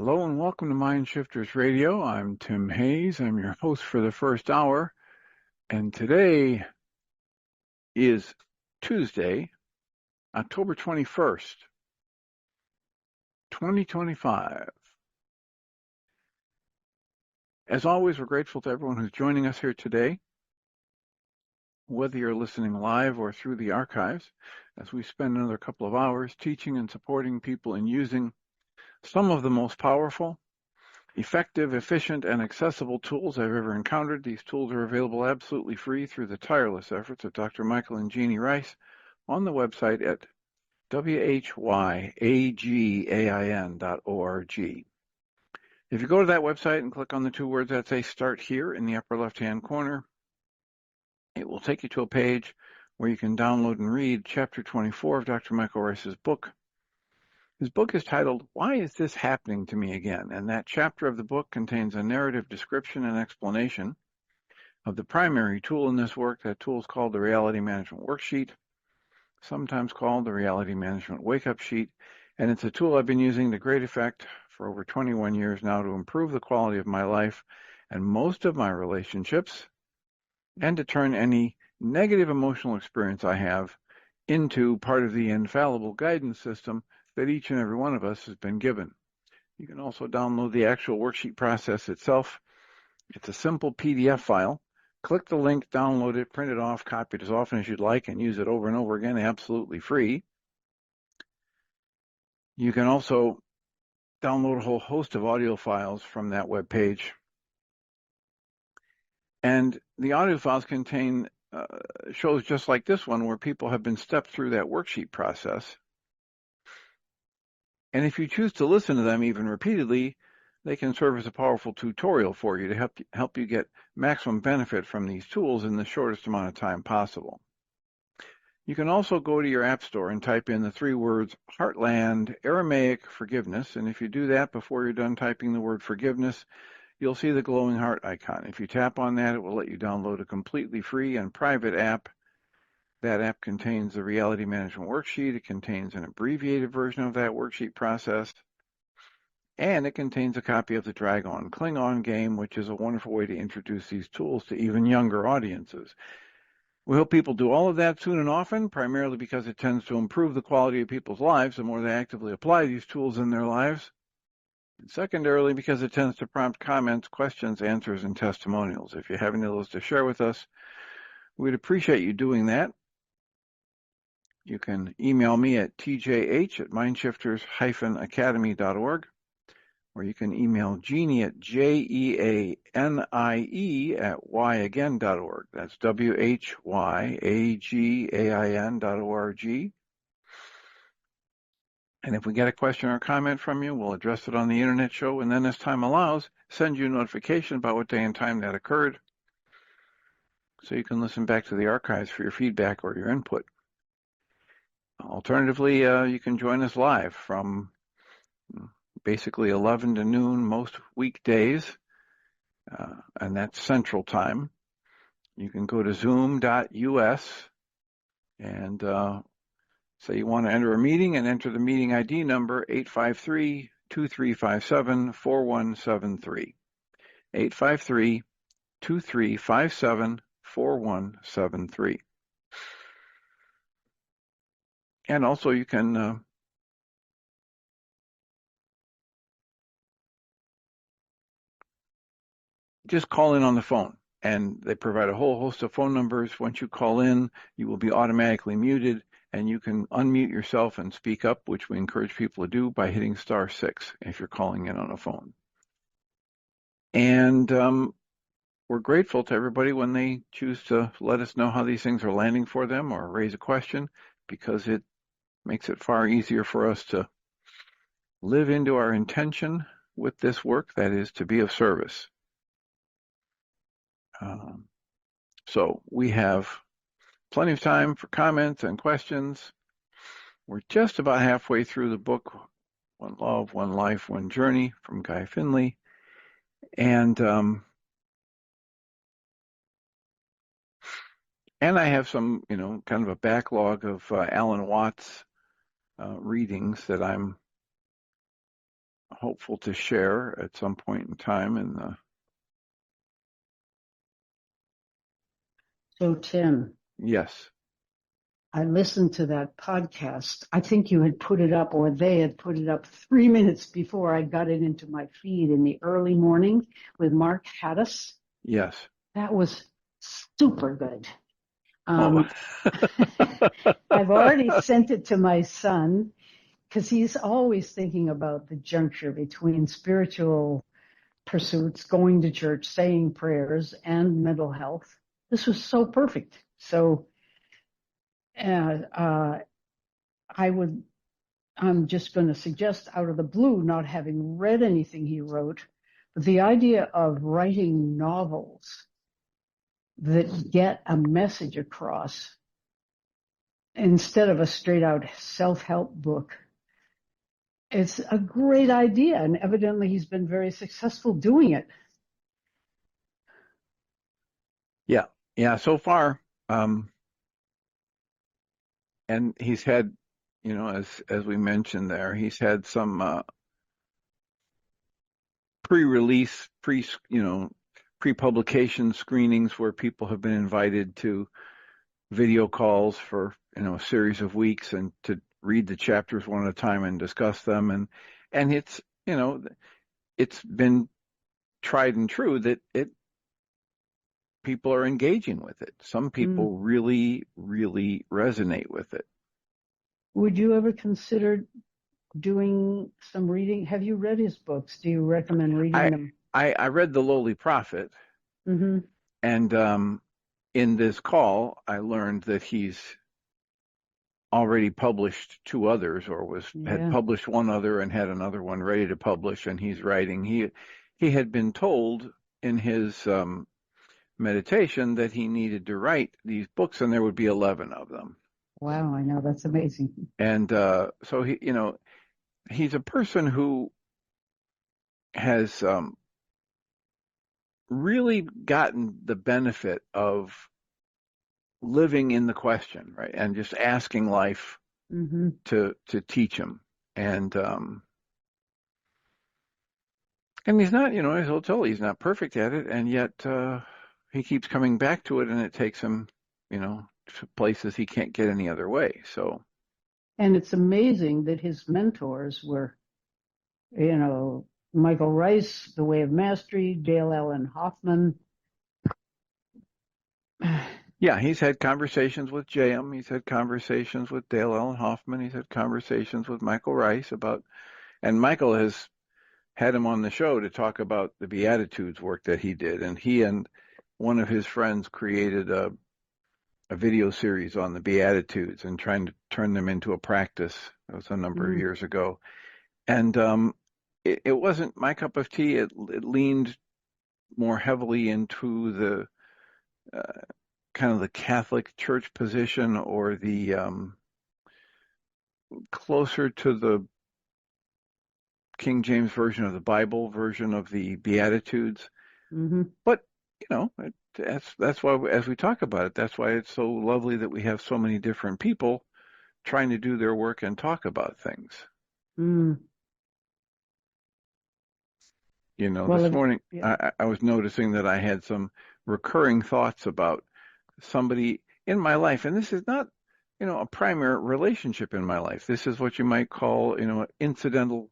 Hello and welcome to Mind Shifters Radio. I'm Tim Hayes. I'm your host for the first hour. And today is Tuesday, October 21st, 2025. As always, we're grateful to everyone who's joining us here today, whether you're listening live or through the archives, as we spend another couple of hours teaching and supporting people in using some of the most powerful, effective, efficient, and accessible tools I've ever encountered. These tools are available absolutely free through the tireless efforts of Dr. Michael and Jeanie Ryce on the website at whyagain.org. If you go to that website and click on the two words that say Start Here in the upper left-hand corner, it will take you to a page where you can download and read Chapter 24 of Dr. Michael Ryce's book. His book is titled, Why Is This Happening to Me Again? And that chapter of the book contains a narrative description and explanation of the primary tool in this work. That tool is called the Reality Management Worksheet, sometimes called the Reality Management Wake-Up Sheet. And it's a tool I've been using to great effect for over 21 years now to improve the quality of my life and most of my relationships, and to turn any negative emotional experience I have into part of the infallible guidance system that each and every one of us has been given. You can also download the actual worksheet process itself. It's a simple PDF file. Click the link, download it, print it off, copy it as often as you'd like, and use it over and over again, absolutely free. You can also download a whole host of audio files from that web page. And the audio files contain shows just like this one where people have been stepped through that worksheet process. And if you choose to listen to them even repeatedly, they can serve as a powerful tutorial for you to help you get maximum benefit from these tools in the shortest amount of time possible. You can also go to your app store and type in the three words HeartLand Aramaic forgiveness. And if you do that before you're done typing the word forgiveness, you'll see the glowing heart icon. If you tap on that, it will let you download a completely free and private app. That app contains the Reality Management Worksheet. It contains an abbreviated version of that worksheet process. And it contains a copy of the Dragon Klingon game, which is a wonderful way to introduce these tools to even younger audiences. We hope people do all of that soon and often, primarily because it tends to improve the quality of people's lives the more they actively apply these tools in their lives. And secondarily, because it tends to prompt comments, questions, answers, and testimonials. If you have any of those to share with us, we'd appreciate you doing that. You can email me at tjh@mindshifters-academy.org, or you can email Jeanie at jeanie@whyagain.org. That's whyagain.org. And if we get a question or comment from you, we'll address it on the internet show, and then as time allows, send you a notification about what day and time that occurred, so you can listen back to the archives for your feedback or your input. Alternatively, you can join us live from basically 11 to noon most weekdays, and that's Central Time. You can go to zoom.us and say you want to enter a meeting and enter the meeting ID number 853-2357-4173. 853-2357-4173. And also you can just call in on the phone, and they provide a whole host of phone numbers. Once you call in, you will be automatically muted, and you can unmute yourself and speak up, which we encourage people to do by hitting *6 if you're calling in on a phone. And we're grateful to everybody when they choose to let us know how these things are landing for them or raise a question, because it makes it far easier for us to live into our intention with this work, that is, to be of service. So we have plenty of time for comments and questions. We're just about halfway through the book, One Love, One Life, One Journey from Guy Finley. And I have some, kind of a backlog of Alan Watts readings that I'm hopeful to share at some point in time. And So, Tim, yes, I listened to that podcast. I think you had put it up, or they had put it up 3 minutes before I got it into my feed in the early morning with Mark Hattis. yes. That was super good. Oh, I've already sent it to my son because he's always thinking about the juncture between spiritual pursuits, going to church, saying prayers, and mental health. This was so perfect. So I'm just going to suggest out of the blue, not having read anything he wrote, but the idea of writing novels that get a message across instead of a straight out self-help book. It's a great idea, and evidently he's been very successful doing it. yeah. So far, and he's had, as we mentioned there, he's had some pre-release, pre-publication screenings where people have been invited to video calls for a series of weeks and to read the chapters one at a time and discuss them, and it's been tried and true that people are engaging with it. Some people really, really resonate with it. Would you ever consider doing some reading? Have you read his books? Do you recommend reading them? I read The Lowly Prophet, and in this call, I learned that he's already published two others, or had published one other and had another one ready to publish, and he's writing. He had been told in his meditation that he needed to write these books, and there would be 11 of them. Wow, I know, that's amazing. And so he's a person who has really gotten the benefit of living in the question, right, and just asking life to teach him, and he's not, as he'll tell you, he's not perfect at it, and yet he keeps coming back to it, and it takes him, to places he can't get any other way. So, and it's amazing that his mentors were, Michael Ryce, The Way of Mastery, Allen Hoffman. Yeah, he's had conversations with Jayem. He's had conversations with Allen Hoffman. He's had conversations with Michael Ryce and Michael has had him on the show to talk about the Beatitudes work that he did. And he and one of his friends created a video series on the Beatitudes and trying to turn them into a practice. That was a number of years ago. And it wasn't my cup of tea. It leaned more heavily into the kind of the Catholic Church position, or the closer to the King James version of the Bible version of the Beatitudes. But that's why, as we talk about it, that's why it's so lovely that we have so many different people trying to do their work and talk about things. This morning I was noticing that I had some recurring thoughts about somebody in my life, and this is not, a primary relationship in my life. This is what you might call, an incidental,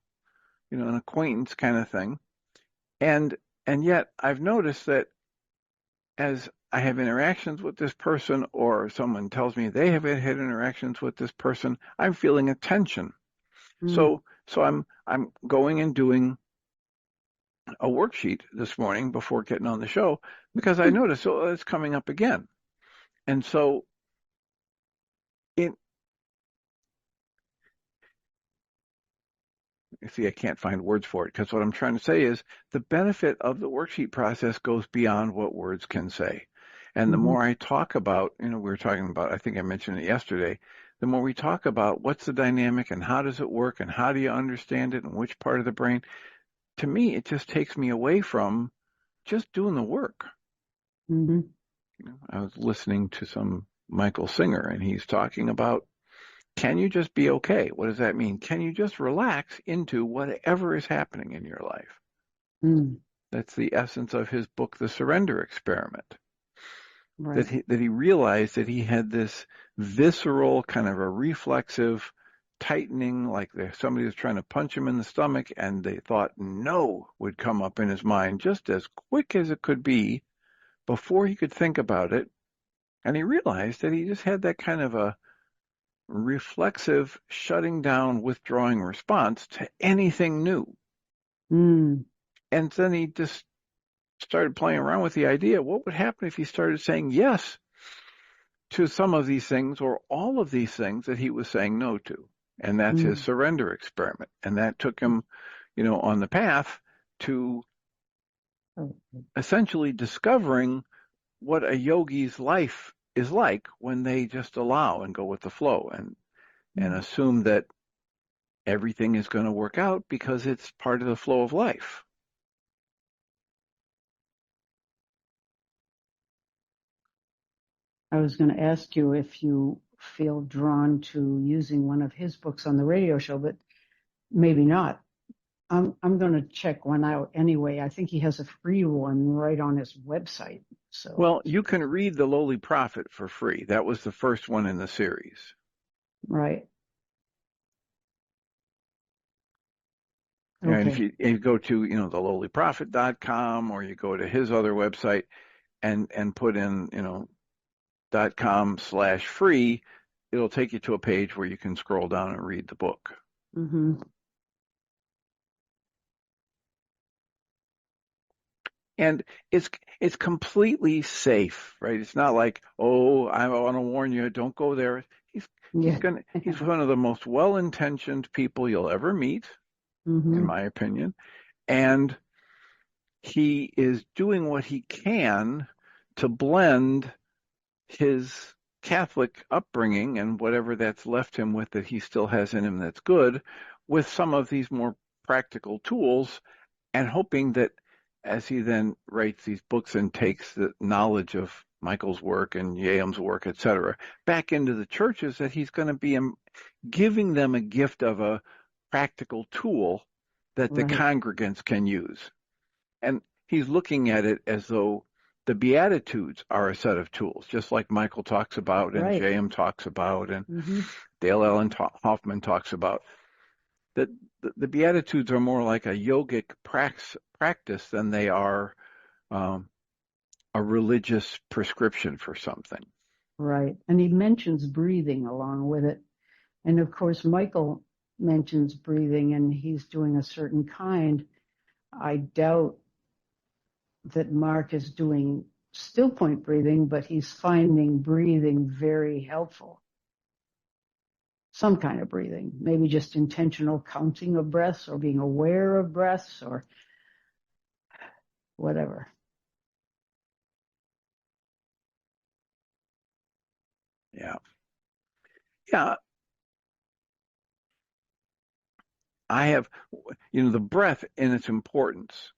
an acquaintance kind of thing. And yet I've noticed that as I have interactions with this person, or someone tells me they have had interactions with this person, I'm feeling a tension. So I'm going and doing a worksheet this morning before getting on the show, because I noticed it's coming up again. And so I can't find words for it, because what I'm trying to say is the benefit of the worksheet process goes beyond what words can say. And the more I talk about, we were talking about, I think I mentioned it yesterday, the more we talk about what's the dynamic and how does it work and how do you understand it and which part of the brain, to me, it just takes me away from just doing the work. I was listening to some Michael Singer, and he's talking about can you just be okay? What does that mean? Can you just relax into whatever is happening in your life? Mm. That's the essence of his book, The Surrender Experiment. Right. That he realized that he had this visceral kind of a reflexive tightening, like somebody was trying to punch him in the stomach, and they thought no would come up in his mind just as quick as it could be before he could think about it. And he realized that he just had that kind of a reflexive shutting down, withdrawing response to anything new. Mm. And then he just started playing around with the idea, what would happen if he started saying yes to some of these things or all of these things that he was saying no to? And that's his Mm. surrender experiment. And that took him, on the path to essentially discovering what a yogi's life is like when they just allow and go with the flow and assume that everything is going to work out because it's part of the flow of life. I was going to ask you if you feel drawn to using one of his books on the radio show, but maybe not. I'm going to check one out anyway. I think he has a free one right on his website. So, Well, you can read The Lowly Prophet for free. That was the first one in the series. right. And if Okay. you go to, thelowlyprophet.com, or you go to his other website and put in, .com/free, it'll take you to a page where you can scroll down and read the book. Mm-hmm. And it's completely safe, right? It's not like, oh, I want to warn you, don't go there. He's Yeah. he's one of the most well-intentioned people you'll ever meet, in Mm-hmm. my opinion. And he is doing what he can to blend his Catholic upbringing and whatever that's left him with that he still has in him that's good, with some of these more practical tools, and hoping that as he then writes these books and takes the knowledge of Michael's work and Jayem's work, etc., back into the churches, that he's going to be giving them a gift of a practical tool that the Right. congregants can use. And he's looking at it as though the Beatitudes are a set of tools, just like Michael talks about and Right. Jayem talks about and Mm-hmm. Allen Hoffman talks about. That the Beatitudes are more like a yogic practice than they are um, a religious prescription for something. Right. And he mentions breathing along with it. And of course, Michael mentions breathing, and he's doing a certain kind. I doubt that Mark is doing still point breathing, but he's finding breathing very helpful. Some kind of breathing, maybe just intentional counting of breaths or being aware of breaths or whatever. Yeah. Yeah. I have, the breath in its importance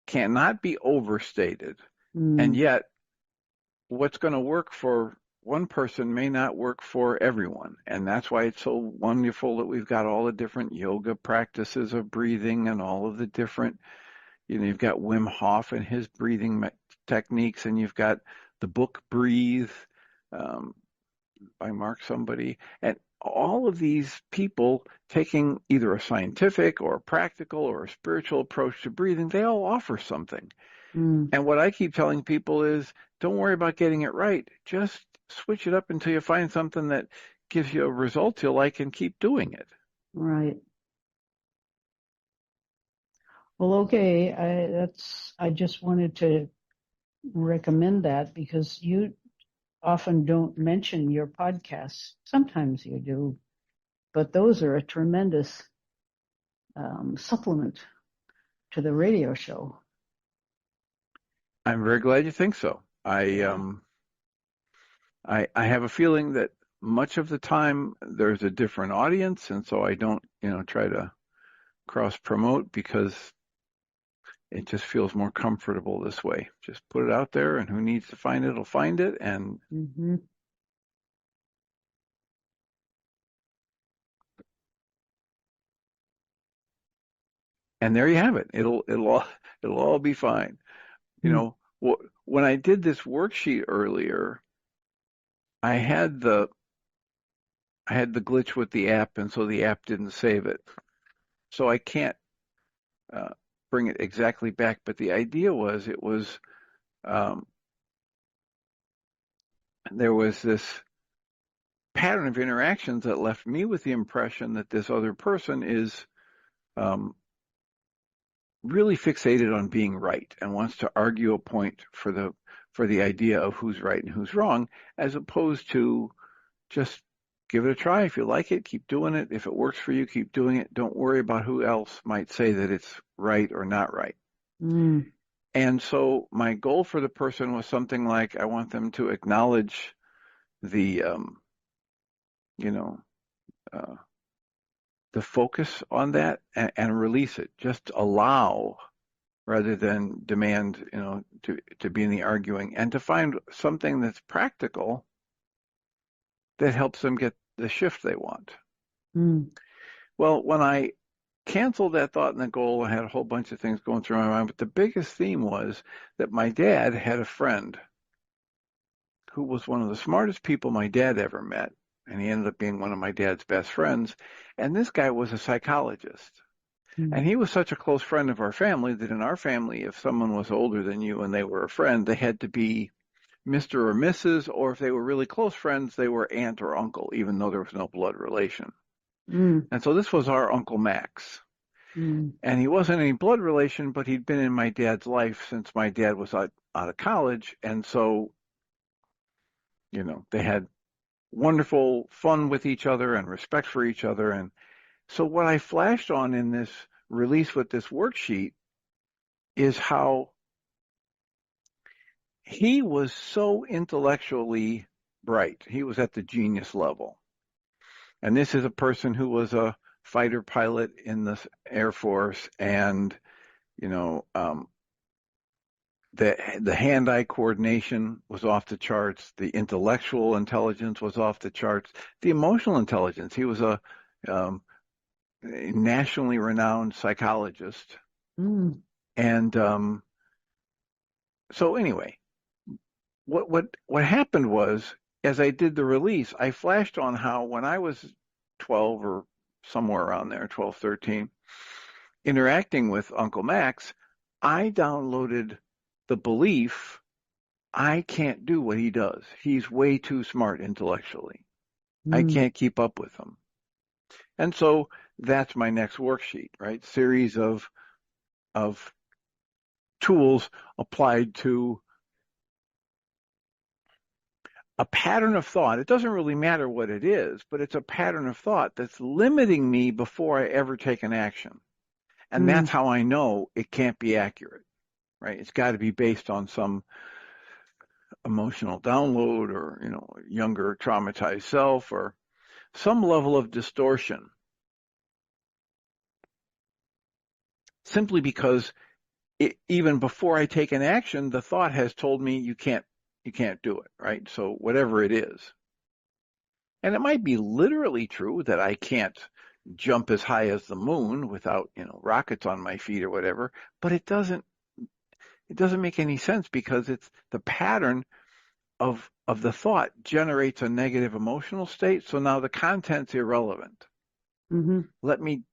cannot be overstated. And Mm. yet, what's going to work for one person may not work for everyone. And that's why it's so wonderful that we've got all the different yoga practices of breathing and all of the different, you've got Wim Hof and his breathing techniques, and you've got the book Breathe um, by Mark somebody. And all of these people taking either a scientific or a practical or a spiritual approach to breathing, they all offer something. Mm. And what I keep telling people is, don't worry about getting it right. Just switch it up until you find something that gives you a result you like and keep doing it. Right. Well, okay. I just wanted to recommend that because you often don't mention your podcasts. Sometimes you do, but those are a tremendous supplement to the radio show. I'm very glad you think so. Yeah. I have a feeling that much of the time there's a different audience, and so I don't, try to cross promote because it just feels more comfortable this way. Just put it out there, and who needs to find it will find it. And Mm-hmm. And there you have it. It'll all be fine. You Mm. know, when I did this worksheet earlier, I had the glitch with the app, and so the app didn't save it. So I can't uh, bring it exactly back. But the idea was, um, there was this pattern of interactions that left me with the impression that this other person is um, really fixated on being right and wants to argue a point for the idea of who's right and who's wrong, as opposed to just give it a try. If you like it, keep doing it. If it works for you, keep doing it. Don't worry about who else might say that it's right or not right. Mm. And so my goal for the person was something like, I want them to acknowledge the, you know, uh, the focus on that and release it. Just allow rather than demand, to be in the arguing, and to find something that's practical that helps them get the shift they want. Mm. Well, when I canceled that thought and the goal, I had a whole bunch of things going through my mind, but the biggest theme was that my dad had a friend who was one of the smartest people my dad ever met, and he ended up being one of my dad's best friends. And this guy was a psychologist. Mm. And he was such a close friend of our family that in our family, if someone was older than you and they were a friend, they had to be Mr. or Mrs., or if they were really close friends, they were aunt or uncle, even though there was no blood relation. Mm. And so this was our Uncle Max. Mm. And he wasn't any blood relation, but he'd been in my dad's life since my dad was out of college. And so, they had wonderful fun with each other and respect for each other. And so what I flashed on in this release with this worksheet is how he was so intellectually bright. He was at the genius level. And this is a person who was a fighter pilot in the Air Force, and you know, the hand-eye coordination was off the charts. The intellectual intelligence was off the charts. The emotional intelligence. He was a nationally renowned psychologist, Mm. and so anyway, what happened was, as I did the release, I flashed on how when I was 12 or somewhere around there, 12, 13, interacting with Uncle Max, I downloaded the belief I can't do what he does. He's way too smart intellectually. I Mm. can't keep up with him. And so that's my next worksheet, right? Series of tools applied to a pattern of thought. It doesn't really matter what it is, but it's a pattern of thought that's limiting me before I ever take an action. And that's Mm. how I know it can't be accurate, right? It's got to be based on some emotional download, or, younger traumatized self, or some level of distortion, simply because even before I take an action, the thought has told me you can't do it, right? So whatever it is. And it might be literally true that I can't jump as high as the moon without, rockets on my feet or whatever, but it doesn't make any sense, because it's the pattern of the thought generates a negative emotional state. So now the content's irrelevant. Mm-hmm. Let me,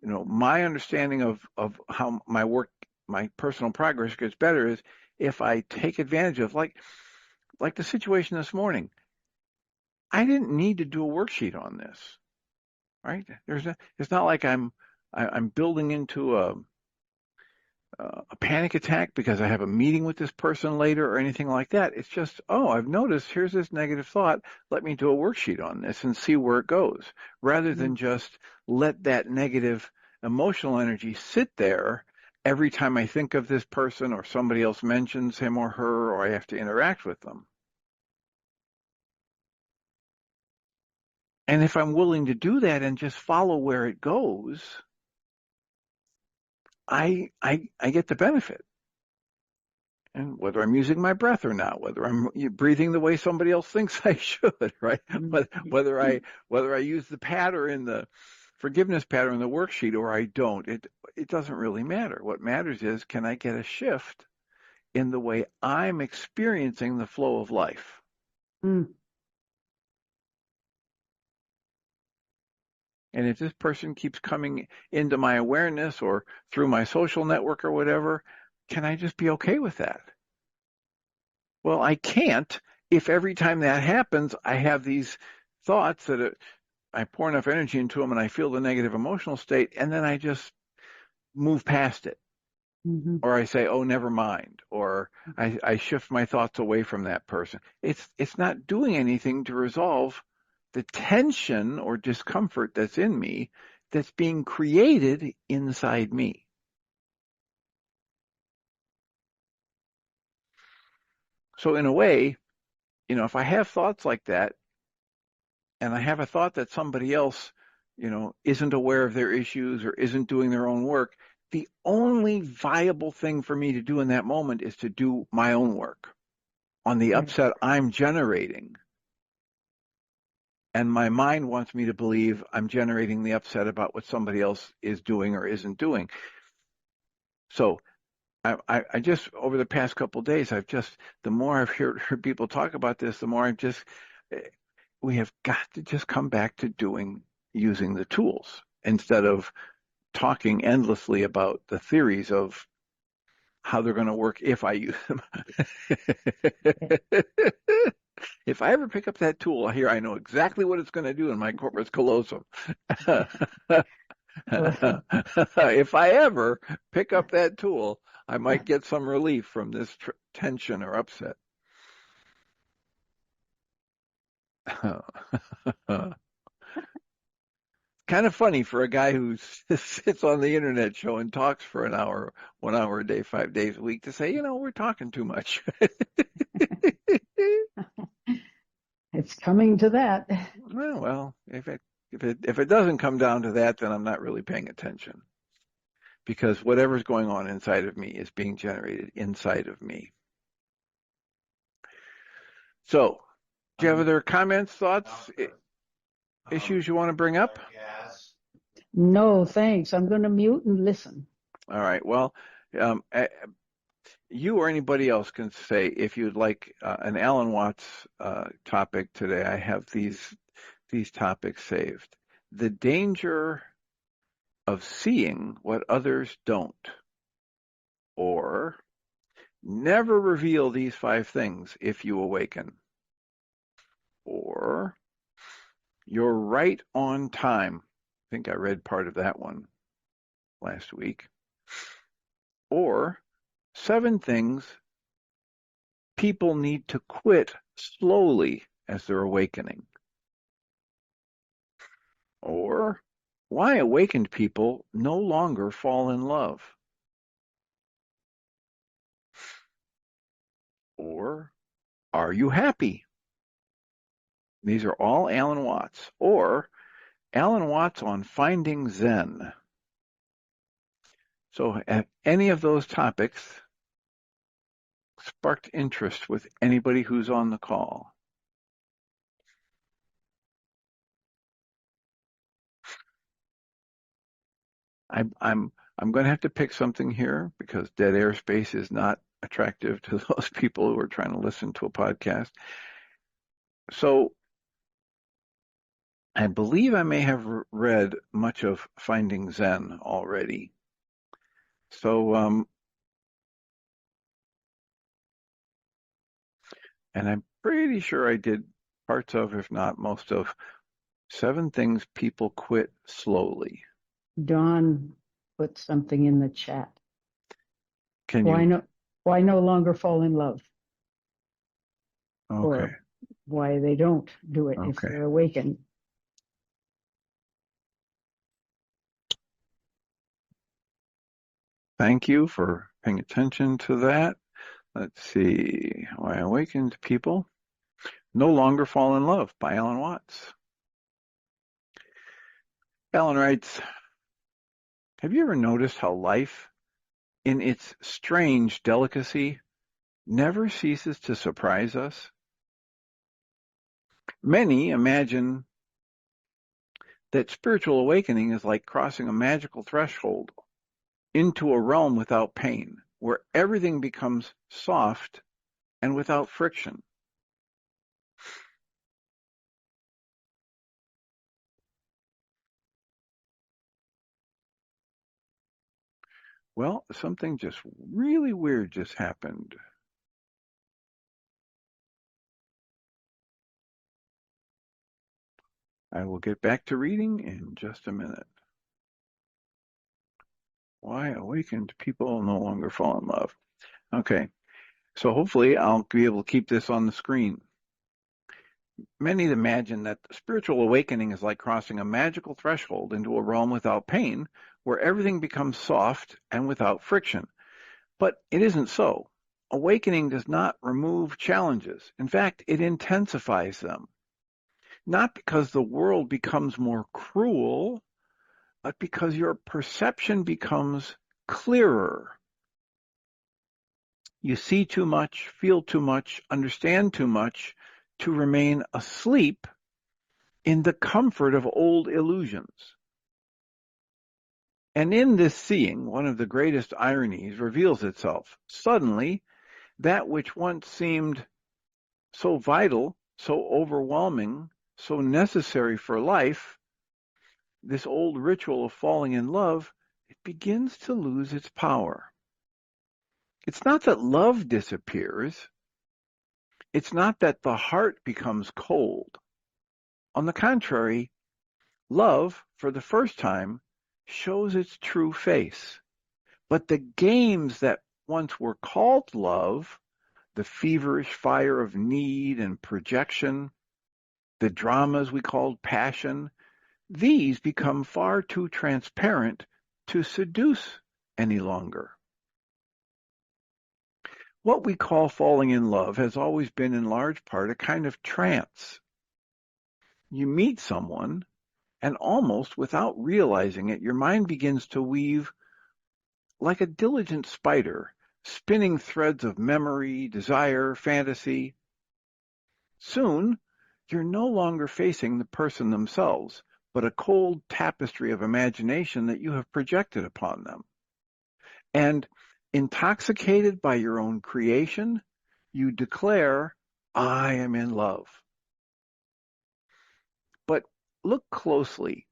my understanding of how my personal progress gets better is if I take advantage of, like the situation this morning. I didn't need to do a worksheet on this, right? It's not like I'm building into a panic attack because I have a meeting with this person later or anything like that. It's just, oh, I've noticed here's this negative thought. Let me do a worksheet on this and see where it goes, rather than just let that negative emotional energy sit there every time I think of this person or somebody else mentions him or her, or I have to interact with them. And if I'm willing to do that and just follow where it goes, I get the benefit. And whether I'm using my breath or not, whether I'm breathing the way somebody else thinks I should, right? Mm. Whether I use the pad or in the forgiveness pattern in the worksheet or I don't. It doesn't really matter. What matters is, can I get a shift in the way I'm experiencing the flow of life? Mm. And if this person keeps coming into my awareness or through my social network or whatever, can I just be okay with that? Well, I can't if every time that happens, I have these thoughts that I pour enough energy into them and I feel the negative emotional state, and then I just move past it. Mm-hmm. Or I say, oh, never mind. Or I shift my thoughts away from that person. It's not doing anything to resolve the tension or discomfort that's in me that's being created inside me. So in a way, if I have thoughts like that and I have a thought that somebody else, isn't aware of their issues or isn't doing their own work, the only viable thing for me to do in that moment is to do my own work on the Right. upset I'm generating. And my mind wants me to believe I'm generating the upset about what somebody else is doing or isn't doing. So I just, over the past couple of days, the more I've heard people talk about this, the more we have got to just come back to using the tools instead of talking endlessly about the theories of how they're going to work if I use them. If I ever pick up that tool here, I know exactly what it's going to do in my corpus callosum. If I ever pick up that tool, I might get some relief from this tension or upset. Kind of funny for a guy who sits on the internet show and talks for an hour, 1 hour a day, 5 days a week, to say, we're talking too much. It's coming to that. Well, if it doesn't come down to that, then I'm not really paying attention, because whatever's going on inside of me is being generated inside of me. So, do you have other comments, thoughts, issues you want to bring up? No, thanks. I'm going to mute and listen. All right. Well, you or anybody else can say if you'd like an Alan Watts topic today. I have these topics saved. The danger of seeing what others don't, or never reveal these 5 things if you awaken, or you're right on time. I think I read part of that one last week. Or 7 things people need to quit slowly as they're awakening. Or why awakened people no longer fall in love. Or are you happy? These are all Alan Watts. Or Alan Watts on finding Zen. So have any of those topics sparked interest with anybody who's on the call? I'm going to have to pick something here because dead air space is not attractive to those people who are trying to listen to a podcast. So I believe I may have read much of Finding Zen already. So, and I'm pretty sure I did parts of, if not most of, 7 things people quit slowly. Dawn put something in the chat. Can Why you? Why no longer fall in love? Okay. Or why they don't do it if they're awakened. Thank you for paying attention to that. Let's see. Why awakened people no longer fall in love by Alan Watts. Alan writes, have you ever noticed how life, in its strange delicacy, never ceases to surprise us? Many imagine that spiritual awakening is like crossing a magical threshold into a realm without pain, where everything becomes soft and without friction. Well, something just really weird just happened. I will get back to reading in just a minute. Why awakened people no longer fall in love? Okay, so hopefully I'll be able to keep this on the screen. Many imagine that spiritual awakening is like crossing a magical threshold into a realm without pain, where everything becomes soft and without friction. But it isn't so. Awakening does not remove challenges. In fact, it intensifies them. Not because the world becomes more cruel, but because your perception becomes clearer. You see too much, feel too much, understand too much to remain asleep in the comfort of old illusions. And in this seeing, one of the greatest ironies reveals itself. Suddenly, that which once seemed so vital, so overwhelming, so necessary for life, this old ritual of falling in love, it begins to lose its power. It's not that love disappears. It's not that the heart becomes cold. On the contrary, love, for the first time, shows its true face. But the games that once were called love, the feverish fire of need and projection, the dramas we called passion, these become far too transparent to seduce any longer. What we call falling in love has always been in large part a kind of trance. You meet someone, and almost without realizing it, your mind begins to weave like a diligent spider, spinning threads of memory, desire, fantasy. Soon, you're no longer facing the person themselves, but a cold tapestry of imagination that you have projected upon them. And intoxicated by your own creation, you declare, I am in love. But look closely.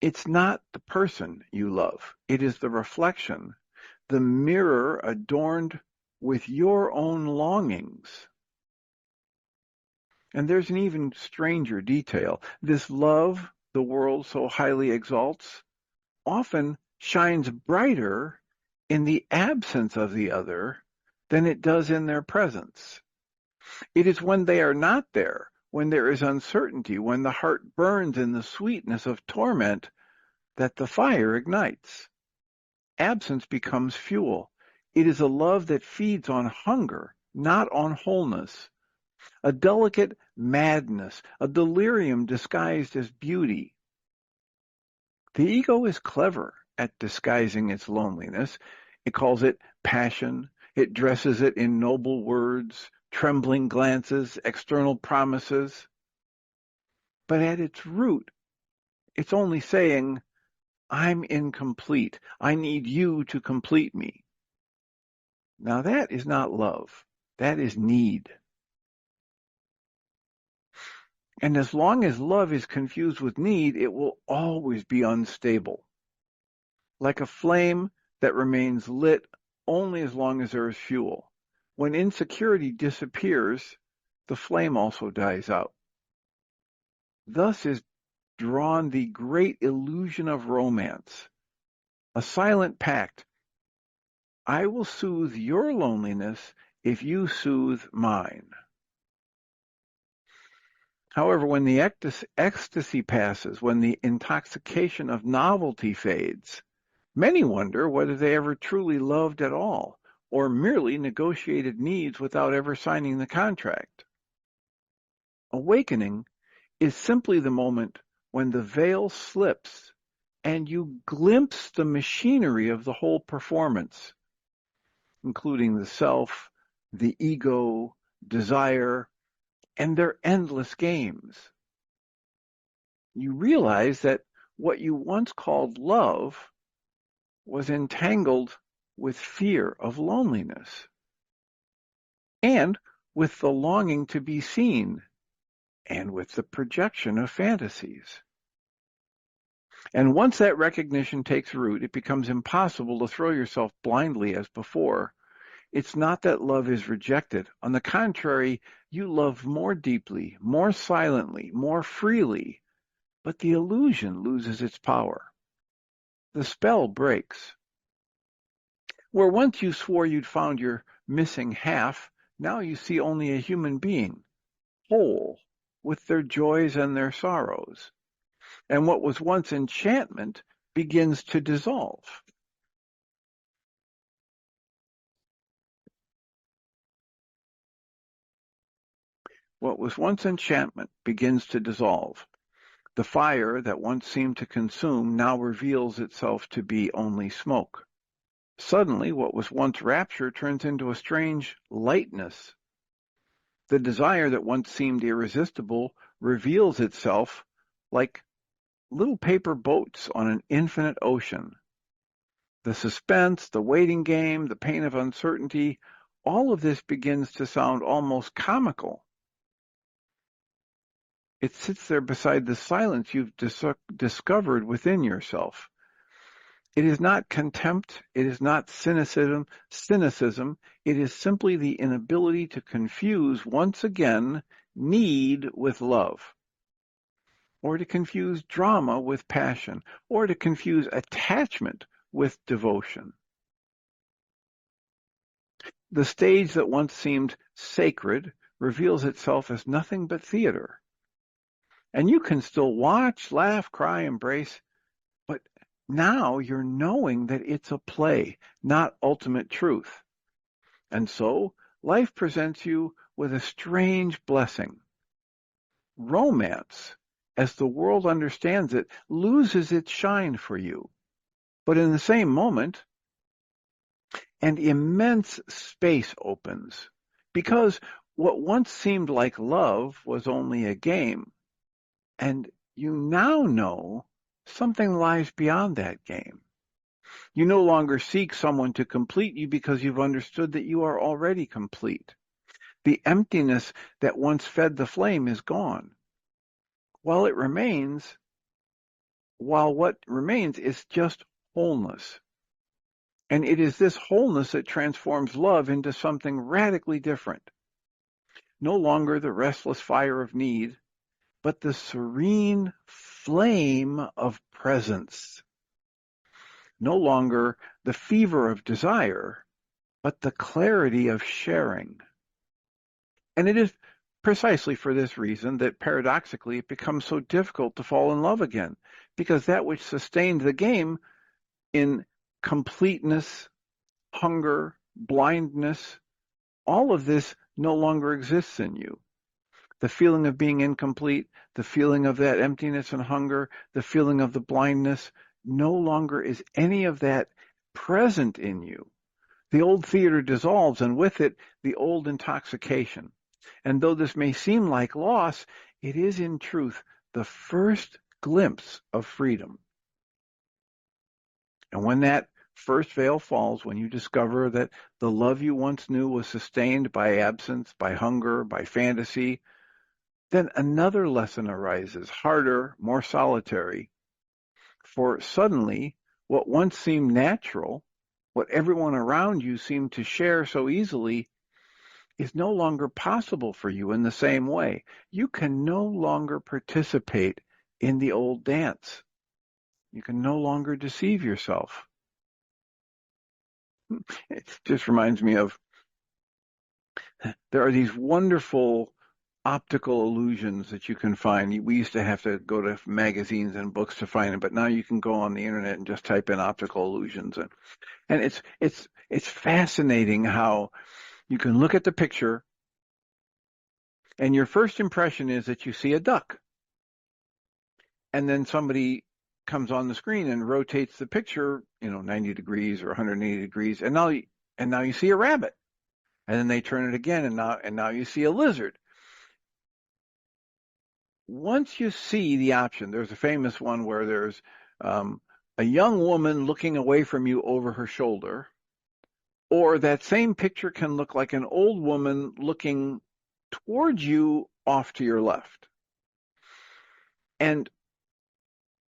It's not the person you love. It is the reflection, the mirror adorned with your own longings. And there's an even stranger detail. This love the world so highly exalts often shines brighter in the absence of the other than it does in their presence. It is when they are not there, when there is uncertainty, when the heart burns in the sweetness of torment, that the fire ignites. Absence becomes fuel. It is a love that feeds on hunger, not on wholeness. A delicate madness, a delirium disguised as beauty. The ego is clever at disguising its loneliness. It calls it passion. It dresses it in noble words, trembling glances, external promises. But at its root, it's only saying, I'm incomplete. I need you to complete me. Now that is not love. That is need. And as long as love is confused with need, it will always be unstable. Like a flame that remains lit only as long as there is fuel. When insecurity disappears, the flame also dies out. Thus is drawn the great illusion of romance, a silent pact. I will soothe your loneliness if you soothe mine. However, when the ecstasy passes, when the intoxication of novelty fades, many wonder whether they ever truly loved at all, or merely negotiated needs without ever signing the contract. Awakening is simply the moment when the veil slips and you glimpse the machinery of the whole performance, including the self, the ego, desire, and their endless games. you realize that what you once called love was entangled with fear of loneliness and with the longing to be seen and with the projection of fantasies. And once that recognition takes root, it becomes impossible to throw yourself blindly as before. It's not that love is rejected. On the contrary, you love more deeply, more silently, more freely, but the illusion loses its power. The spell breaks. Where once you swore you'd found your missing half, now you see only a human being, whole, with their joys and their sorrows. And what was once enchantment begins to dissolve. What was once enchantment begins to dissolve. The fire that once seemed to consume now reveals itself to be only smoke. Suddenly, what was once rapture turns into a strange lightness. The desire that once seemed irresistible reveals itself like little paper boats on an infinite ocean. The suspense, the waiting game, the pain of uncertainty, all of this begins to sound almost comical. It sits there beside the silence you've discovered within yourself. It is not contempt. It is not cynicism. It is simply the inability to confuse once again need with love, or to confuse drama with passion, or to confuse attachment with devotion. The stage that once seemed sacred reveals itself as nothing but theater. And you can still watch, laugh, cry, embrace, but now you're knowing that it's a play, not ultimate truth. And so life presents you with a strange blessing. Romance, as the world understands it, loses its shine for you. But in the same moment, an immense space opens, because what once seemed like love was only a game. And you now know something lies beyond that game. You no longer seek someone to complete you because you've understood that you are already complete. The emptiness that once fed the flame is gone. While what remains is just wholeness. And it is this wholeness that transforms love into something radically different. No longer the restless fire of need, but the serene flame of presence. No longer the fever of desire, but the clarity of sharing. And it is precisely for this reason that paradoxically it becomes so difficult to fall in love again, because that which sustained the game in completeness, hunger, blindness, all of this no longer exists in you. The feeling of being incomplete, the feeling of that emptiness and hunger, the feeling of the blindness, no longer is any of that present in you. The old theater dissolves, and with it, the old intoxication. And though this may seem like loss, it is in truth the first glimpse of freedom. And when that first veil falls, when you discover that the love you once knew was sustained by absence, by hunger, by fantasy, then another lesson arises, harder, more solitary. For suddenly, what once seemed natural, what everyone around you seemed to share so easily, is no longer possible for you in the same way. You can no longer participate in the old dance. You can no longer deceive yourself. It just reminds me of, there are these wonderful optical illusions that you can find. We used to have to go to magazines and books to find them, but now you can go on the internet and just type in optical illusions. And it's fascinating how you can look at the picture and your first impression is that you see a duck. And then somebody comes on the screen and rotates the picture, 90 degrees or 180 degrees, and now you see a rabbit. And then they turn it again, and now you see a lizard. once you see the option, there's a famous one where there's a young woman looking away from you over her shoulder, or that same picture can look like an old woman looking towards you off to your left. And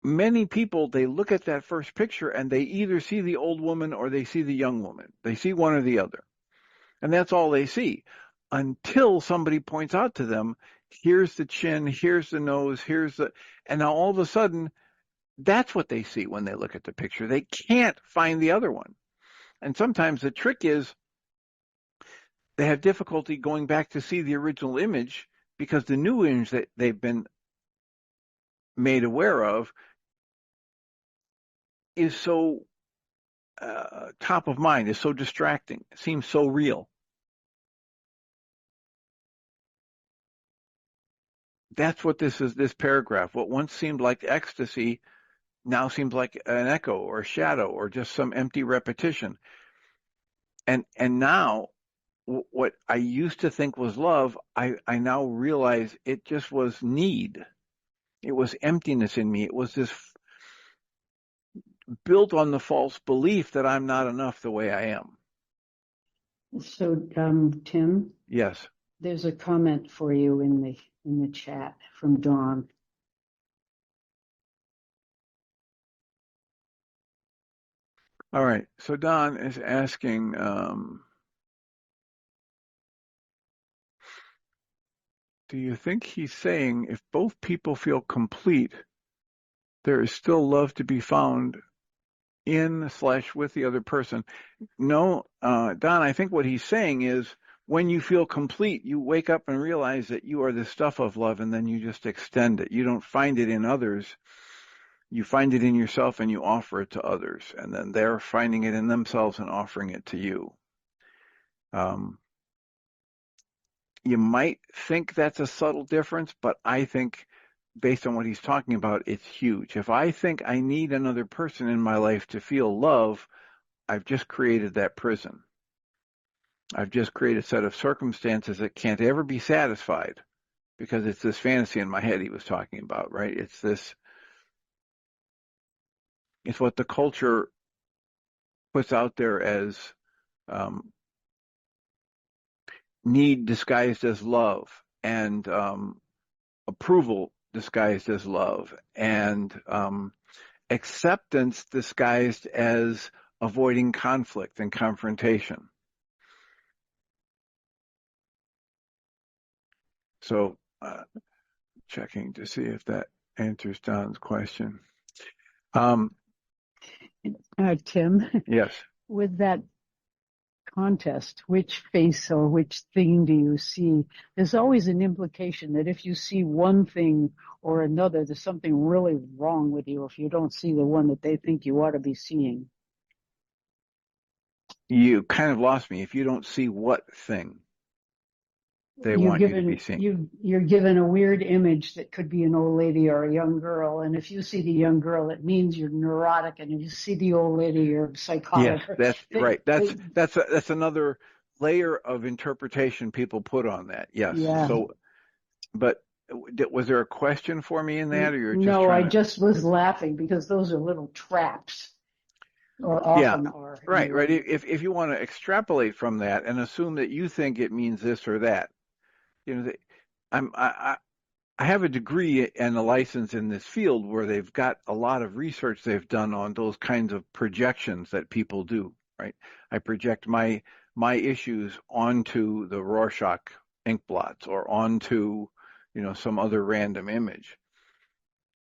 many people, they look at that first picture and they either see the old woman or they see the young woman. They see one or the other. And that's all they see until somebody points out to them, here's the chin, here's the nose, and now all of a sudden, that's what they see when they look at the picture. They can't find the other one. And sometimes the trick is they have difficulty going back to see the original image because the new image that they've been made aware of is so top of mind, is so distracting, it seems so real. That's what this is, this paragraph. What once seemed like ecstasy now seems like an echo or a shadow or just some empty repetition. And now what I used to think was love, I now realize it just was need. It was emptiness in me. It was this built on the false belief that I'm not enough the way I am. So, Tim? Yes. There's a comment for you in the chat from Dawn. All right. So Don is asking, do you think he's saying if both people feel complete, there is still love to be found in/with the other person? No, Don, I think what he's saying is when you feel complete, you wake up and realize that you are the stuff of love, and then you just extend it. You don't find it in others. You find it in yourself and you offer it to others, and then they're finding it in themselves and offering it to you. You might think that's a subtle difference, but I think based on what he's talking about, it's huge. If I think I need another person in my life to feel love, I've just created that prison. I've just created a set of circumstances that can't ever be satisfied because it's this fantasy in my head he was talking about, right? It's what the culture puts out there as need disguised as love, and approval disguised as love, and acceptance disguised as avoiding conflict and confrontation. So checking to see if that answers Don's question. Tim? Yes. With that contest, which face or which thing do you see? There's always an implication that if you see one thing or another, there's something really wrong with you if you don't see the one that they think you ought to be seeing. You kind of lost me. If you don't see what thing they want you to be seeing. You're given a weird image that could be an old lady or a young girl, and if you see the young girl, it means you're neurotic, and if you see the old lady, you're psychotic. Yes, that's right. That's another layer of interpretation people put on that. Yes. Yeah. So, but was there a question for me in that, or you're just no? trying I just was laughing because those are little traps, or often are. Right, anyway. right. If you want to extrapolate from that and assume that you think it means this or that, I have a degree and a license in this field where they've got a lot of research they've done on those kinds of projections that people do, right? I project my issues onto the Rorschach ink blots or onto, some other random image.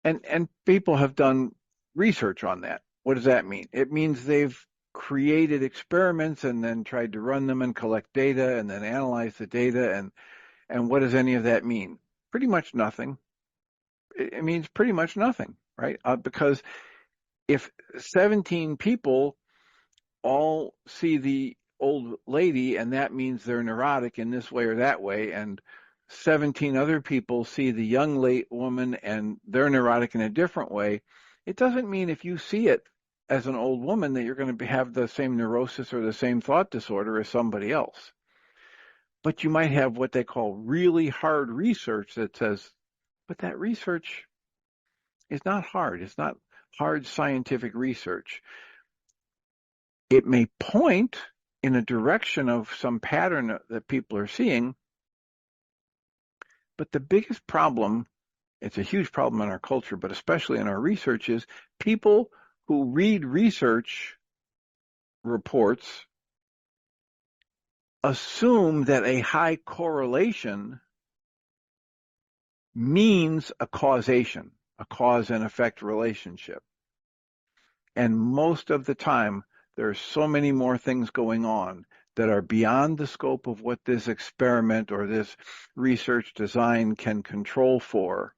And people have done research on that. What does that mean? It means they've created experiments and then tried to run them and collect data and then analyze the data. And what does any of that mean? Pretty much nothing. It means pretty much nothing, right? Because if 17 people all see the old lady and that means they're neurotic in this way or that way, and 17 other people see the young late woman and they're neurotic in a different way, it doesn't mean if you see it as an old woman that you're going to have the same neurosis or the same thought disorder as somebody else. But you might have what they call really hard research that says But that research is not hard. It's not hard scientific research. It may point in a direction of some pattern that people are seeing, but the biggest problem, it's a huge problem in our culture, but especially in our research, is people who read research reports assume that a high correlation means a causation, a cause and effect relationship. And most of the time, there are so many more things going on that are beyond the scope of what this experiment or this research design can control for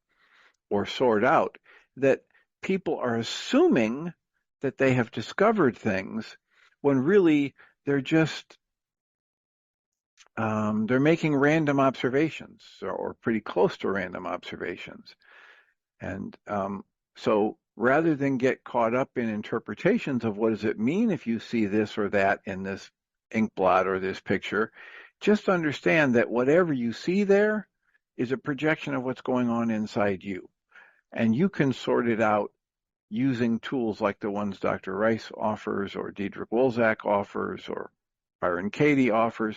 or sort out, that people are assuming that they have discovered things when really they're just they're making random observations or pretty close to random observations. And so rather than get caught up in interpretations of what does it mean if you see this or that in this ink blot or this picture, just understand that whatever you see there is a projection of what's going on inside you. And you can sort it out using tools like the ones Dr. Ryce offers or Diedrich Wolzak offers or Byron Katie offers,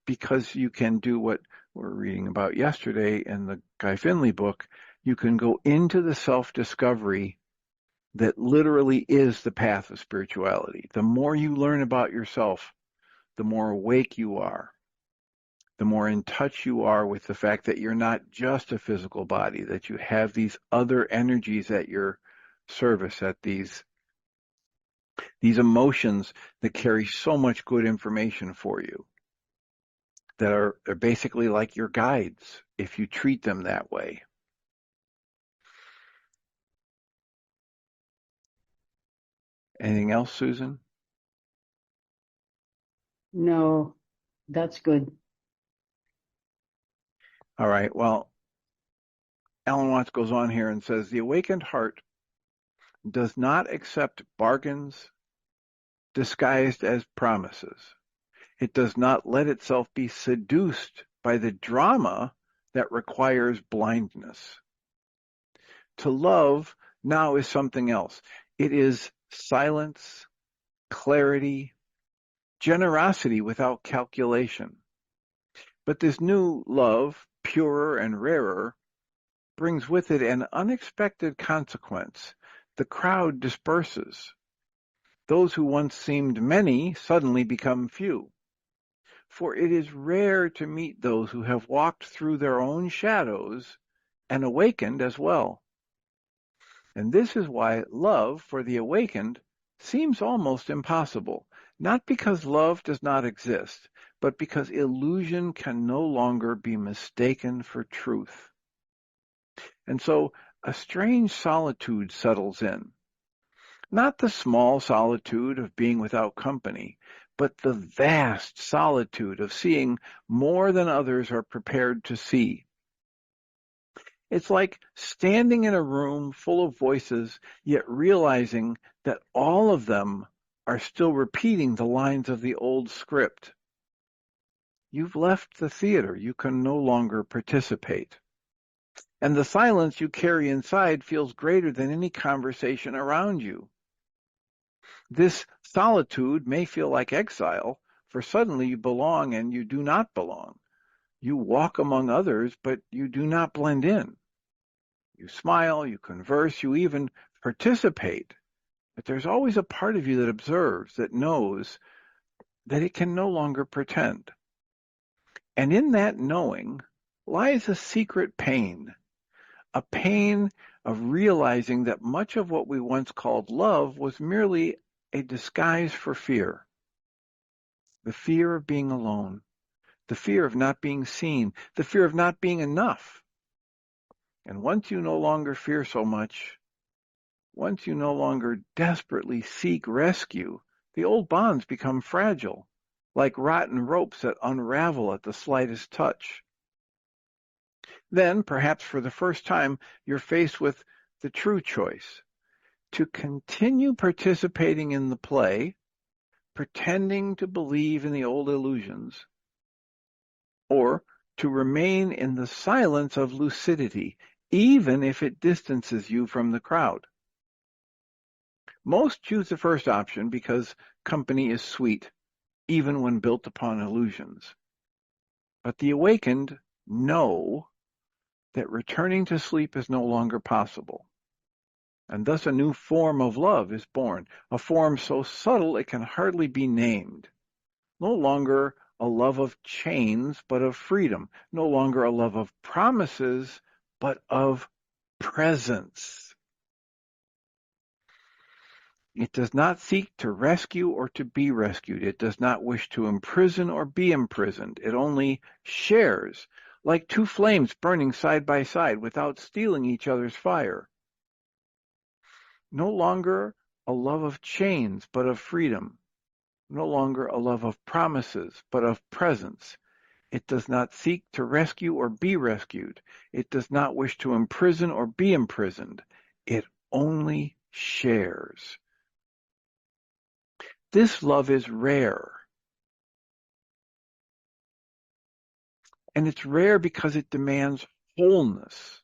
because you can do what we're reading about yesterday in the Guy Finley book. You can go into the self-discovery that literally is the path of spirituality. The more you learn about yourself, the more awake you are, the more in touch you are with the fact that you're not just a physical body, that you have these other energies at your service, at these emotions that carry so much good information for you, that are basically like your guides if you treat them that way. Anything else, Susan? No, that's good. All right. Well, Alan Watts goes on here and says, the awakened heart does not accept bargains disguised as promises. It does not let itself be seduced by the drama that requires blindness. To love now is something else. It is silence, clarity, generosity without calculation. But this new love, purer and rarer, brings with it an unexpected consequence. The crowd disperses. Those who once seemed many suddenly become few. For it is rare to meet those who have walked through their own shadows and awakened as well. And this is why love for the awakened seems almost impossible, not because love does not exist, but because illusion can no longer be mistaken for truth. And so a strange solitude settles in. Not the small solitude of being without company, but the vast solitude of seeing more than others are prepared to see. It's like standing in a room full of voices, yet realizing that all of them are still repeating the lines of the old script. You've left the theater. You can no longer participate. And the silence you carry inside feels greater than any conversation around you. This solitude may feel like exile, for suddenly you belong and you do not belong. You walk among others, but you do not blend in. You smile, you converse, you even participate. But there's always a part of you that observes, that knows that it can no longer pretend. And in that knowing lies a secret pain, a pain of realizing that much of what we once called love was merely a disguise for fear. The fear of being alone, the fear of not being seen, the fear of not being enough. And once you no longer fear so much, once you no longer desperately seek rescue, the old bonds become fragile, like rotten ropes that unravel at the slightest touch. Then, perhaps for the first time, you're faced with the true choice: to continue participating in the play, pretending to believe in the old illusions, or to remain in the silence of lucidity, even if it distances you from the crowd. Most choose the first option because company is sweet, even when built upon illusions. But the awakened know that returning to sleep is no longer possible. And thus a new form of love is born, a form so subtle it can hardly be named. No longer a love of chains, but of freedom. No longer a love of promises, but of presence. It does not seek to rescue or to be rescued. It does not wish to imprison or be imprisoned. It only shares, like two flames burning side by side without stealing each other's fire. No longer a love of chains, but of freedom. No longer a love of promises, but of presence. It does not seek to rescue or be rescued. It does not wish to imprison or be imprisoned. It only shares. This love is rare. And it's rare because it demands wholeness.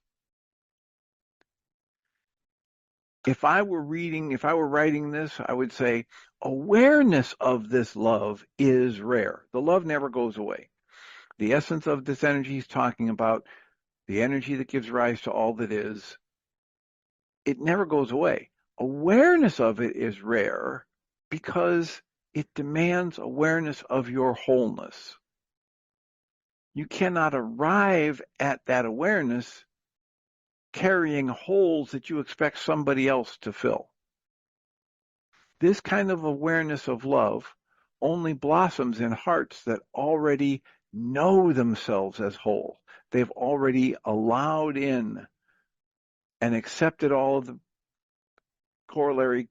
If I were writing this, I would say awareness of this love is rare. The love never goes away. The essence of this energy he's talking about, the energy that gives rise to all that is, it never goes away. Awareness of it is rare because it demands awareness of your wholeness. You cannot arrive at that awareness carrying holes that you expect somebody else to fill. This kind of awareness of love only blossoms in hearts that already know themselves as whole. They've already allowed in and accepted all of the corollary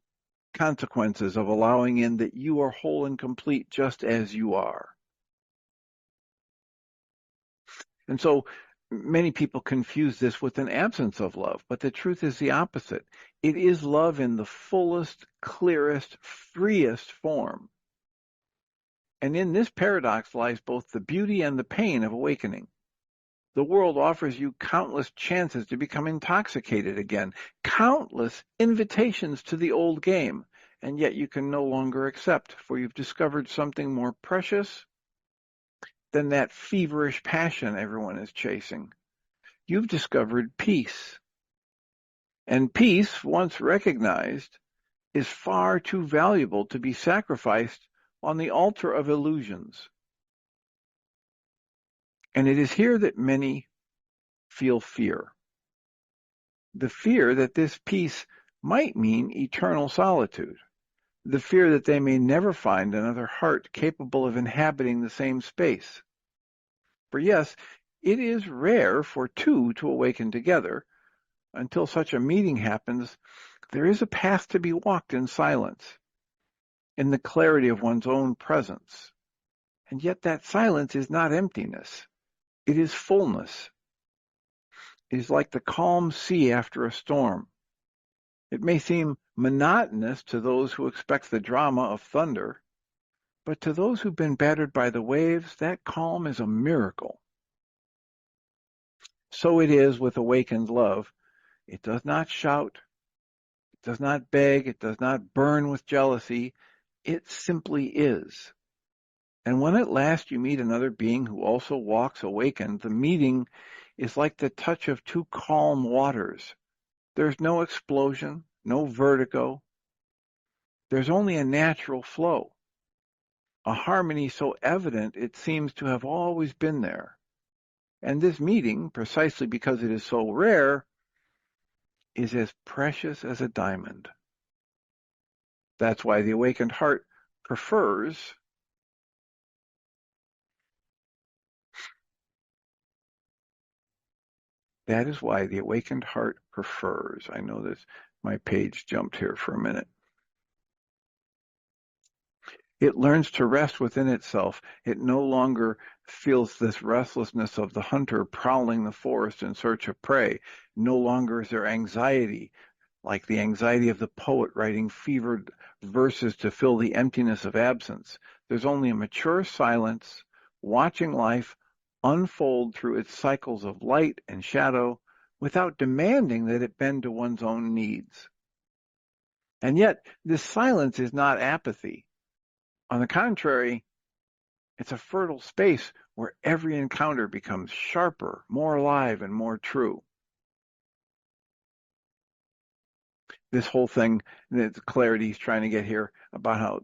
consequences of allowing in that you are whole and complete just as you are. And so many people confuse this with an absence of love, but the truth is the opposite. It is love in the fullest, clearest, freest form. And in this paradox lies both the beauty and the pain of awakening. The world offers you countless chances to become intoxicated again, countless invitations to the old game, and yet you can no longer accept, for you've discovered something more precious than that feverish passion everyone is chasing. You've discovered peace. And peace, once recognized, is far too valuable to be sacrificed on the altar of illusions. And it is here that many feel fear. The fear that this peace might mean eternal solitude. The fear that they may never find another heart capable of inhabiting the same space. For yes, it is rare for two to awaken together. Until such a meeting happens, there is a path to be walked in silence, in the clarity of one's own presence. And yet that silence is not emptiness. It is fullness. It is like the calm sea after a storm. It may seem monotonous to those who expect the drama of thunder, but to those who've been battered by the waves, that calm is a miracle. So it is with awakened love. It does not shout, it does not beg, it does not burn with jealousy. It simply is. And when at last you meet another being who also walks awakened, the meeting is like the touch of two calm waters. There's no explosion, no vertigo. There's only a natural flow, a harmony so evident it seems to have always been there. And this meeting, precisely because it is so rare, is as precious as a diamond. That's why the awakened heart prefers That is why the awakened heart prefers. I know this, my page jumped here for a minute. It learns to rest within itself. It no longer feels this restlessness of the hunter prowling the forest in search of prey. No longer is there anxiety, like the anxiety of the poet writing fevered verses to fill the emptiness of absence. There's only a mature silence, watching life unfold through its cycles of light and shadow, without demanding that it bend to one's own needs. And yet, this silence is not apathy. On the contrary, it's a fertile space where every encounter becomes sharper, more alive, and more true. This whole thing, the clarity he's trying to get here about how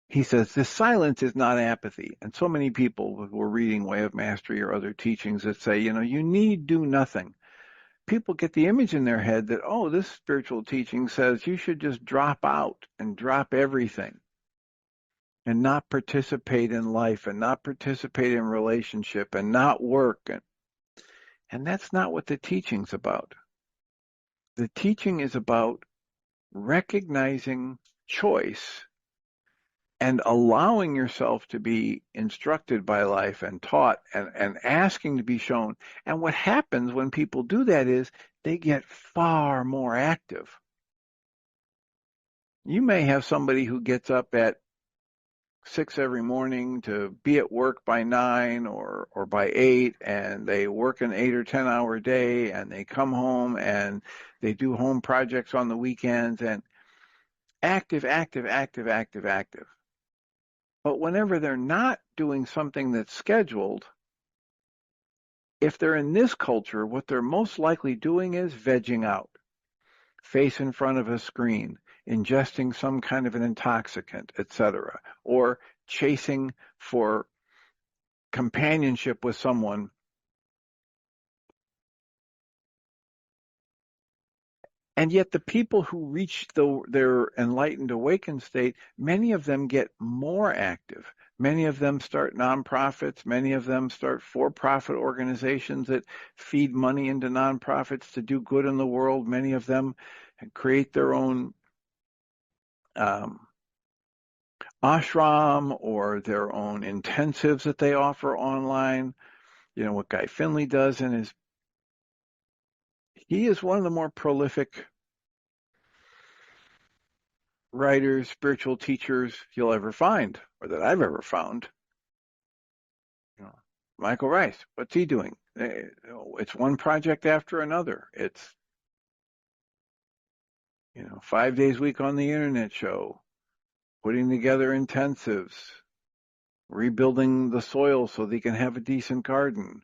he says, this silence is not apathy. And so many people who are reading Way of Mastery or other teachings that say, you need do nothing. People get the image in their head that, oh, this spiritual teaching says you should just drop out and drop everything and not participate in life and not participate in relationship and not work. And that's not what the teaching's about. The teaching is about recognizing choice and allowing yourself to be instructed by life and taught and asking to be shown. And what happens when people do that is they get far more active. You may have somebody who gets up at 6 every morning to be at work by 9 or by 8, and they work an 8 or 10 hour day, and they come home and they do home projects on the weekends, and active. But whenever they're not doing something that's scheduled, if they're in this culture, what they're most likely doing is vegging out, face in front of a screen, ingesting some kind of an intoxicant, etc., or chasing for companionship with someone. And yet the people who reach their enlightened, awakened state, many of them get more active. Many of them start nonprofits. Many of them start for-profit organizations that feed money into nonprofits to do good in the world. Many of them create their own ashram or their own intensives that they offer online. What Guy Finley does he is one of the more prolific writers, spiritual teachers you'll ever find, or that I've ever found. Michael Ryce, what's he doing? It's one project after another. It's 5 days a week on the internet show, putting together intensives, rebuilding the soil so they can have a decent garden,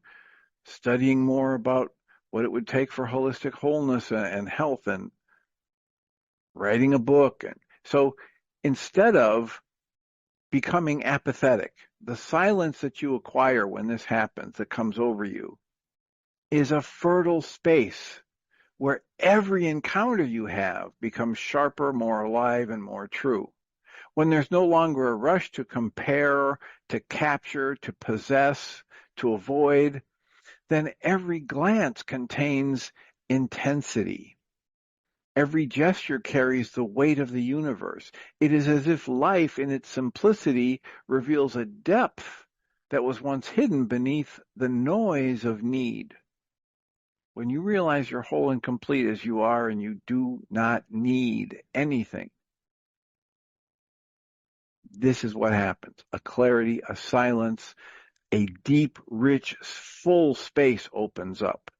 studying more about what it would take for holistic wholeness and health, and writing a book. And so instead of becoming apathetic, the silence that you acquire when this happens, that comes over you, is a fertile space where every encounter you have becomes sharper, more alive, and more true. When there's no longer a rush to compare, to capture, to possess, to avoid, then every glance contains intensity. Every gesture carries the weight of the universe. It is as if life, in its simplicity, reveals a depth that was once hidden beneath the noise of need. When you realize you're whole and complete as you are and you do not need anything, this is what happens. A clarity, a silence, a deep, rich, full space opens up.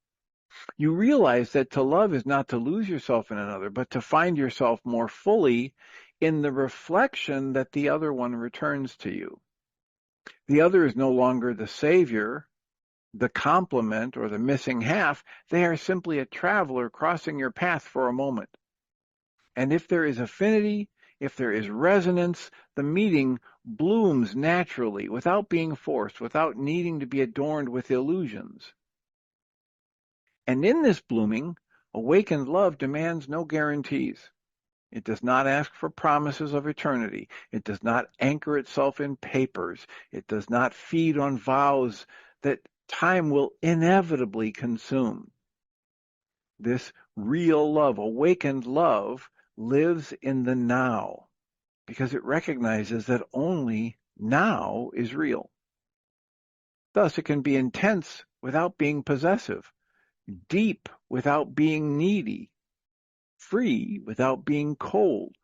You realize that to love is not to lose yourself in another, but to find yourself more fully in the reflection that the other one returns to you. The other is no longer the savior, the complement, or the missing half. They are simply a traveler crossing your path for a moment. And if there is affinity, if there is resonance, the meeting blooms naturally, without being forced, without needing to be adorned with illusions. And in this blooming, awakened love demands no guarantees. It does not ask for promises of eternity. It does not anchor itself in papers. It does not feed on vows that time will inevitably consume. This real love, awakened love, lives in the now because it recognizes that only now is real. Thus, it can be intense without being possessive, deep without being needy, free without being cold.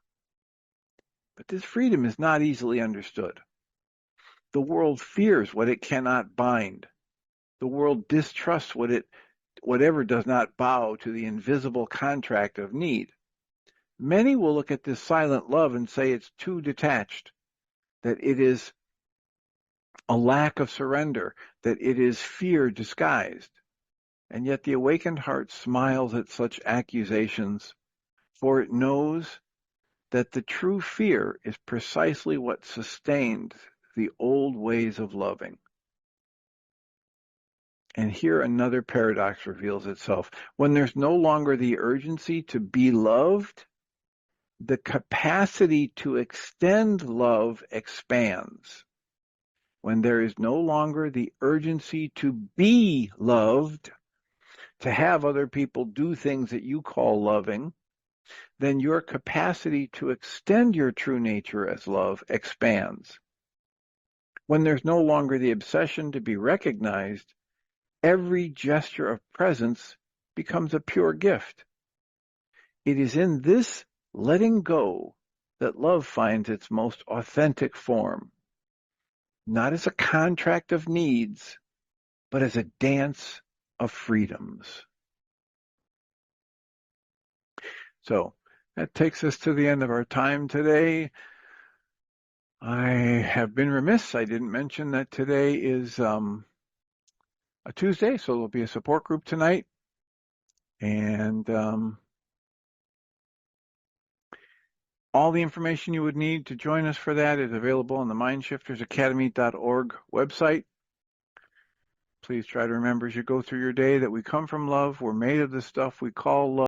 But this freedom is not easily understood. The world fears what it cannot bind. The world distrusts whatever does not bow to the invisible contract of need. Many will look at this silent love and say it's too detached, that it is a lack of surrender, that it is fear disguised. And yet the awakened heart smiles at such accusations, for it knows that the true fear is precisely what sustained the old ways of loving. And here another paradox reveals itself. When there's no longer the urgency to be loved, the capacity to extend love expands. When there is no longer the urgency to be loved, to have other people do things that you call loving, then your capacity to extend your true nature as love expands. When there's no longer the obsession to be recognized, every gesture of presence becomes a pure gift. It is in this letting go that love finds its most authentic form, not as a contract of needs, but as a dance of freedoms. So that takes us to the end of our time today. I have been remiss. I didn't mention that today is a Tuesday, so there'll be a support group tonight. And all the information you would need to join us for that is available on the mindshiftersacademy.org website. Please try to remember as you go through your day that we come from love. We're made of the stuff we call love.